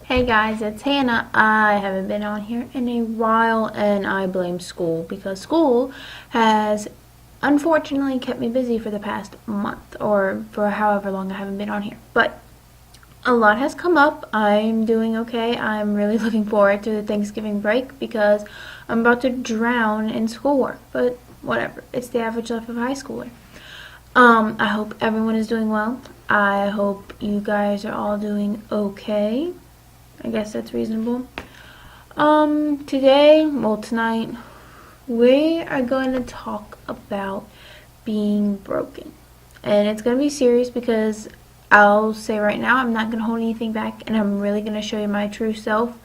Hey guys, it's Hannah. I haven't been on here in a while and I blame school because school has unfortunately kept me busy for the past month or for however long I haven't been on here. But a lot has come up. I'm doing okay. I'm really looking forward to the Thanksgiving break because I'm about to drown in schoolwork. But whatever, it's the average life of a high schooler. I hope everyone is doing well. I hope you guys are all doing okay. I guess that's reasonable. Tonight, we are going to talk about being broken. And it's going to be serious because I'll say right now, I'm not going to hold anything back and I'm really going to show you my true self.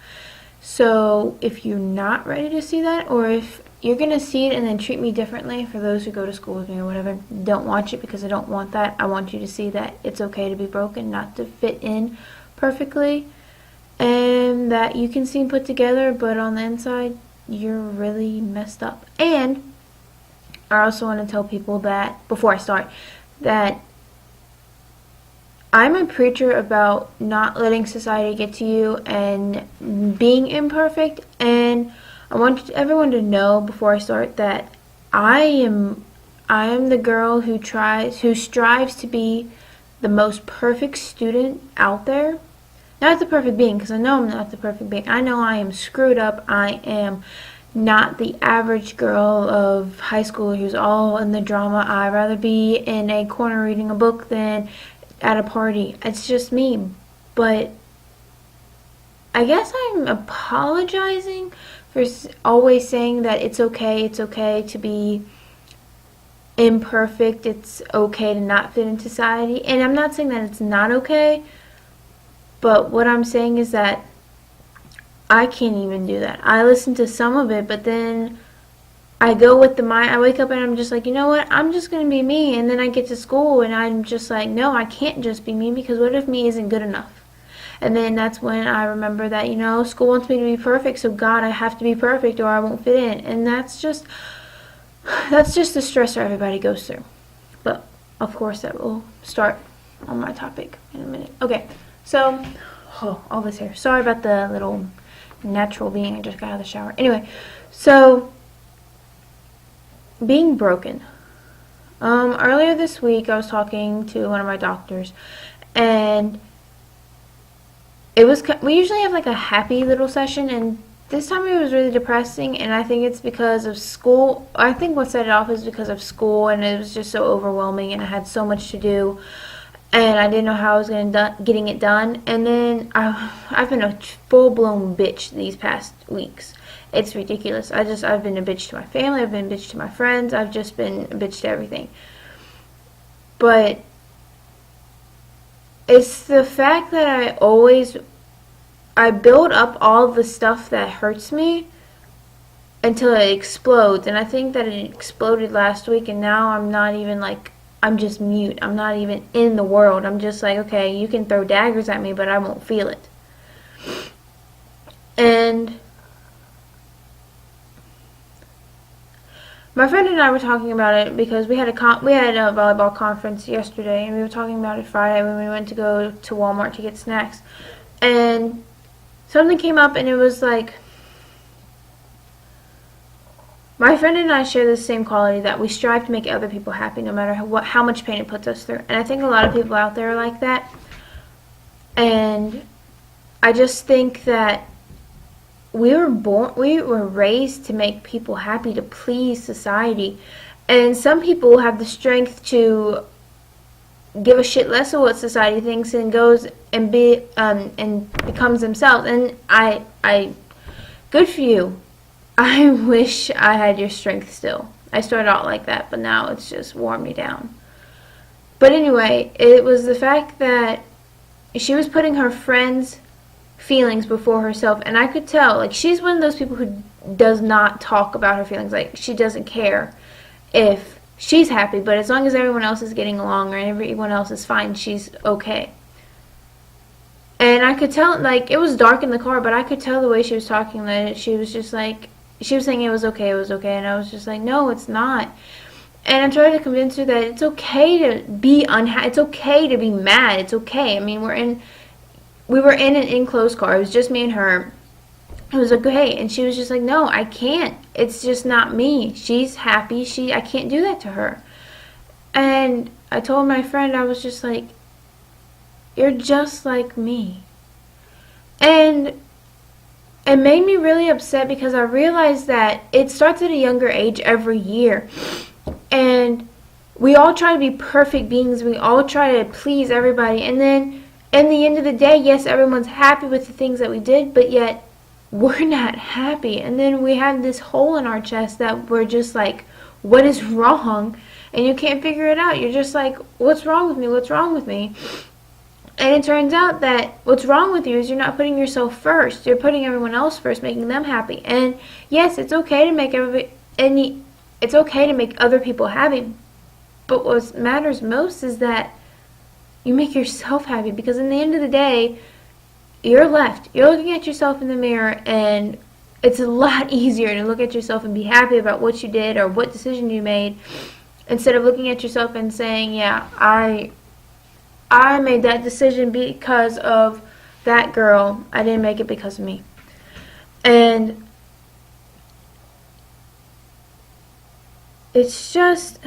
So if you're not ready to see that, or if you're going to see it and then treat me differently, for those who go to school with me or whatever, don't watch it because I don't want that. I want you to see that it's okay to be broken, not to fit in perfectly. And that you can seem put together, but on the inside, you're really messed up. And I also want to tell people that, before I start, that I'm a preacher about not letting society get to you and being imperfect. And I want everyone to know before I start that I am the girl who strives to be the most perfect student out there. Not the perfect being, because I know I'm not the perfect being. I know I am screwed up. I am not the average girl of high school who's all in the drama. I'd rather be in a corner reading a book than at a party. It's just me. But I guess I'm apologizing for always saying that it's okay to be imperfect. It's okay to not fit in society. And I'm not saying that it's not okay. But what I'm saying is that I can't even do that. I listen to some of it, but then I go with the mind. I wake up and I'm just like, you know what? I'm just going to be me. And then I get to school and I'm just like, no, I can't just be me, because what if me isn't good enough? And then that's when I remember that, school wants me to be perfect. So God, I have to be perfect or I won't fit in. And that's just the stressor everybody goes through. But of course that will start on my topic in a minute. Okay. So, all this hair. Sorry about the little natural being. I just got out of the shower. Anyway, so, being broken. Earlier this week, I was talking to one of my doctors, and we usually have like a happy little session, and this time it was really depressing, and I think it's because of school. I think what set it off is because of school, and it was just so overwhelming, and I had so much to do. And I didn't know how I was getting it done. And then I've been a full-blown bitch these past weeks. It's ridiculous. I've been a bitch to my family. I've been a bitch to my friends. I've just been a bitch to everything. But it's the fact that I build up all the stuff that hurts me until it explodes. And I think that it exploded last week, and now I'm not even like, I'm just mute. I'm not even in the world. I'm just like, okay, you can throw daggers at me, but I won't feel it. And my friend and I were talking about it because we had a volleyball conference yesterday, and we were talking about it Friday when we went to go to Walmart to get snacks. And something came up, and it was like, my friend and I share the same quality that we strive to make other people happy no matter how much pain it puts us through. And I think a lot of people out there are like that. And I just think that we were raised to make people happy, to please society. And some people have the strength to give a shit less of what society thinks and goes and becomes themselves. And I good for you. I wish I had your strength still. I started out like that, but now it's just worn me down. But anyway, it was the fact that she was putting her friends' feelings before herself, and I could tell, like, she's one of those people who does not talk about her feelings. Like, she doesn't care if she's happy, but as long as everyone else is getting along or everyone else is fine, she's okay. And I could tell, like, it was dark in the car, but I could tell the way she was talking that she was just like, she was saying it was okay, and I was just like, no, it's not. And I tried to convince her that it's okay to be unhappy, it's okay to be mad, it's okay. I mean, we were in an enclosed car. It was just me and her. It was okay. And she was just like, no, I can't. It's just not me. She's happy. I can't do that to her. And I told my friend, I was just like, you're just like me. And it made me really upset because I realized that it starts at a younger age every year. And we all try to be perfect beings. We all try to please everybody. And then, in the end of the day, yes, everyone's happy with the things that we did, but yet we're not happy. And then we have this hole in our chest that we're just like, what is wrong? And you can't figure it out. You're just like, what's wrong with me? What's wrong with me? And it turns out that what's wrong with you is you're not putting yourself first. You're putting everyone else first, making them happy. And yes, it's okay to make it's okay to make other people happy. But what matters most is that you make yourself happy, because in the end of the day, you're left. You're looking at yourself in the mirror, and it's a lot easier to look at yourself and be happy about what you did or what decision you made, instead of looking at yourself and saying, yeah, I made that decision because of that girl. I didn't make it because of me. And it's just,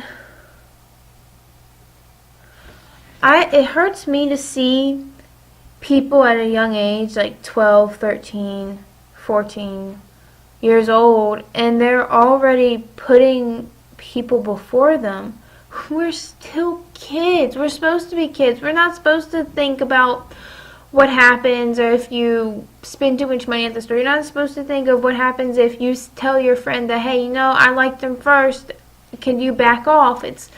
it hurts me to see people at a young age, like 12, 13, 14 years old, and they're already putting people before them. We're still kids. We're supposed to be kids. We're not supposed to think about what happens or if you spend too much money at the store. You're not supposed to think of what happens if you tell your friend that, hey, I liked them first. Can you back off? It's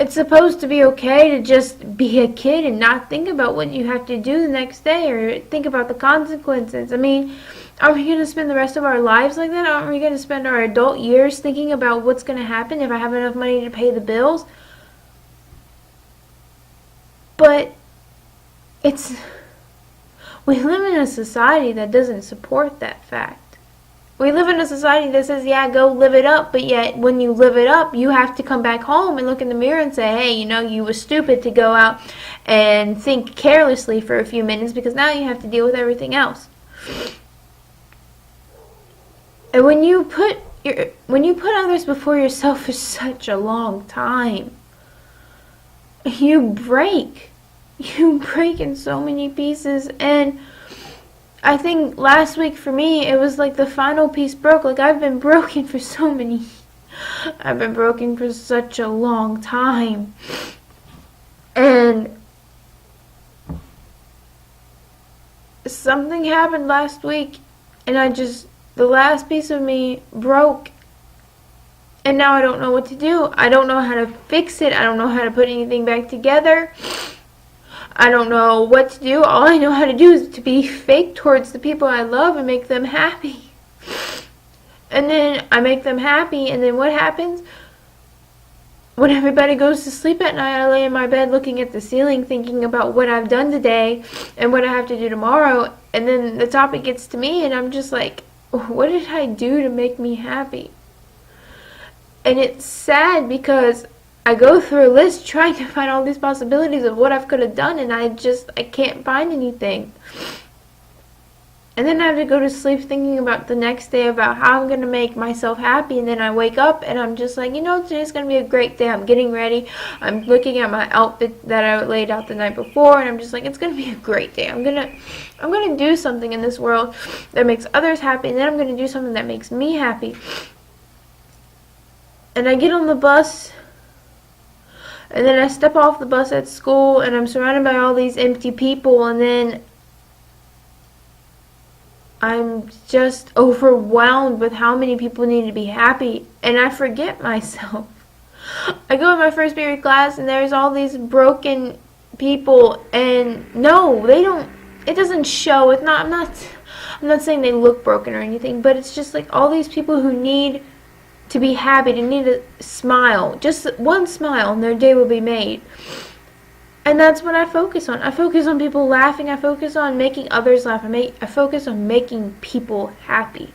supposed to be okay to just be a kid and not think about what you have to do the next day or think about the consequences. I mean, are we going to spend the rest of our lives like that? Aren't we going to spend our adult years thinking about what's going to happen if I have enough money to pay the bills? But we live in a society that doesn't support that fact. We live in a society that says, yeah, go live it up, but yet when you live it up, you have to come back home and look in the mirror and say, hey, you were stupid to go out and think carelessly for a few minutes, because now you have to deal with everything else. And when you put others before yourself for such a long time, you break in so many pieces. And I think last week for me, it was like the final piece broke. Like, I've been broken for such a long time. And something happened last week, and the last piece of me broke. And now I don't know what to do. I don't know how to fix it. I don't know how to put anything back together. I don't know what to do. All I know how to do is to be fake towards the people I love and make them happy. And then I make them happy, and then what happens? When everybody goes to sleep at night, I lay in my bed looking at the ceiling, thinking about what I've done today and what I have to do tomorrow. And then the topic gets to me, and I'm just like, what did I do to make me happy? And it's sad because I go through a list trying to find all these possibilities of what I could have done, and I can't find anything. And then I have to go to sleep thinking about the next day, about how I'm going to make myself happy. And then I wake up and I'm just like, today's going to be a great day. I'm getting ready. I'm looking at my outfit that I laid out the night before, and I'm just like, it's going to be a great day. I'm going to do something in this world that makes others happy, and then I'm going to do something that makes me happy. And I get on the bus, and then I step off the bus at school, and I'm surrounded by all these empty people, and then I'm just overwhelmed with how many people need to be happy, and I forget myself. I go in my first period class, and there's all these broken people, and no, they don't, it doesn't show. I'm not saying they look broken or anything, but it's just like all these people who need to be happy, to need a smile, just one smile, and their day will be made. And that's what I focus on. I focus on people laughing. I focus on making others laugh. I focus on making people happy.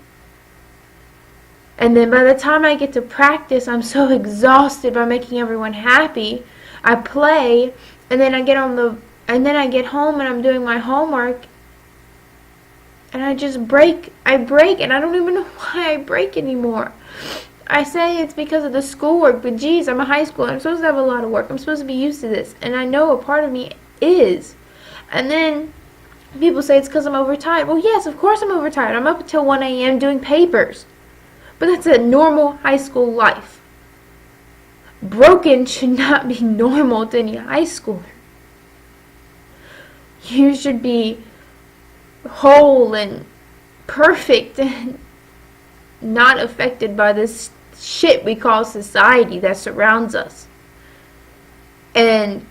And then by the time I get to practice, I'm so exhausted by making everyone happy. I play, and then I get home and I'm doing my homework, And I just break. I break, and I don't even know why I break anymore. I say it's because of the schoolwork, but geez, I'm a high schooler. I'm supposed to have a lot of work. I'm supposed to be used to this. And I know a part of me is. And then people say it's because I'm overtired. Well, yes, of course I'm overtired. I'm up until 1 a.m. doing papers. But that's a normal high school life. Broken should not be normal to any high schooler. You should be whole and perfect and not affected by this shit we call society that surrounds us. And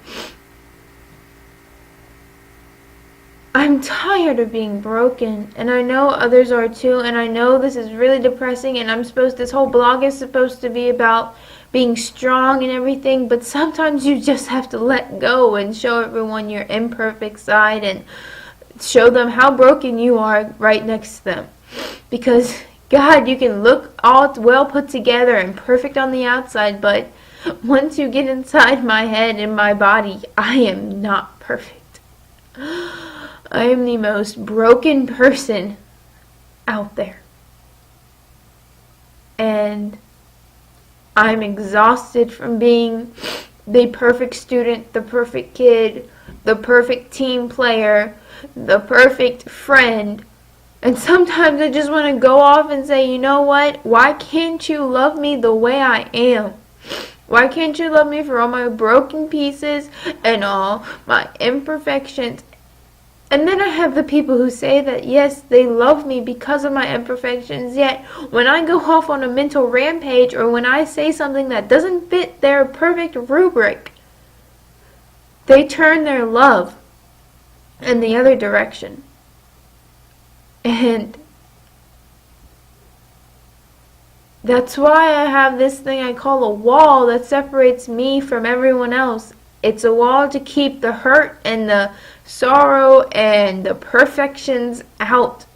I'm tired of being broken, and I know others are too, and I know this is really depressing, and this whole blog is supposed to be about being strong and everything, but sometimes you just have to let go and show everyone your imperfect side and show them how broken you are right next to them. Because, God, you can look all well put together and perfect on the outside, but once you get inside my head and my body, I am not perfect. I am the most broken person out there. And I'm exhausted from being the perfect student, the perfect kid, the perfect team player, the perfect friend. And sometimes I just want to go off and say, you know what? Why can't you love me the way I am? Why can't you love me for all my broken pieces and all my imperfections? And then I have the people who say that, yes, they love me because of my imperfections, yet when I go off on a mental rampage or when I say something that doesn't fit their perfect rubric, they turn their love in the other direction. And that's why I have this thing I call a wall that separates me from everyone else. It's a wall to keep the hurt and the sorrow and the perfections out,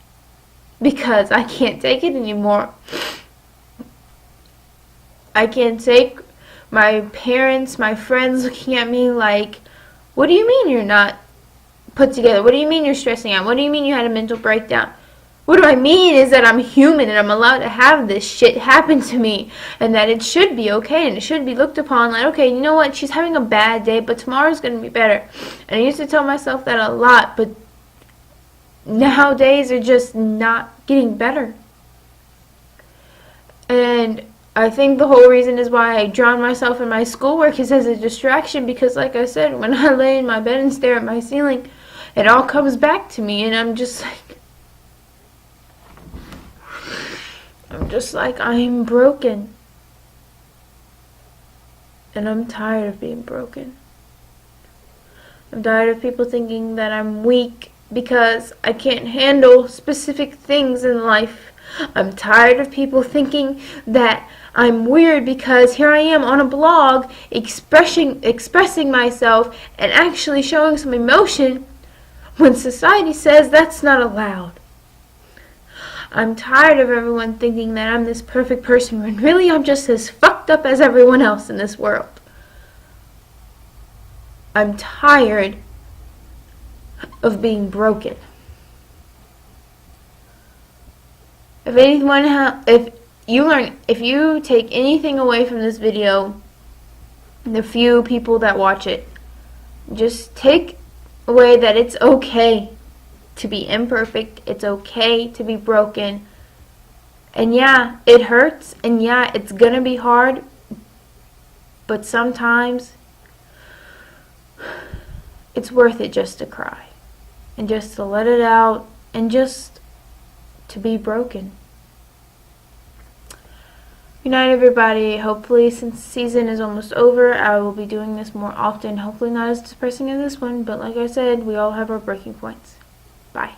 because I can't take it anymore. I can't take my parents, my friends looking at me like, what do you mean you're not put together? What do you mean you're stressing out? What do you mean you had a mental breakdown? What do I mean is that I'm human and I'm allowed to have this shit happen to me, and that it should be okay and it should be looked upon like, okay, you know what, she's having a bad day, but tomorrow's going to be better. And I used to tell myself that a lot, but nowadays are just not getting better. And I think the whole reason is why I drown myself in my schoolwork is as a distraction, because like I said, when I lay in my bed and stare at my ceiling, it all comes back to me, and I'm just like, I'm broken. And I'm tired of being broken. I'm tired of people thinking that I'm weak because I can't handle specific things in life. I'm tired of people thinking that I'm weird because here I am on a blog expressing myself and actually showing some emotion when society says that's not allowed. I'm tired of everyone thinking that I'm this perfect person when really I'm just as fucked up as everyone else in this world. I'm tired of being broken. If you take anything away from this video, the few people that watch it, just take away that it's okay to be imperfect, it's okay to be broken, and yeah, it hurts, and yeah, it's gonna be hard, but sometimes it's worth it just to cry, and just to let it out, and just to be broken. Good night, everybody. Hopefully, since the season is almost over, I will be doing this more often. Hopefully not as depressing as this one, but like I said, we all have our breaking points. Bye.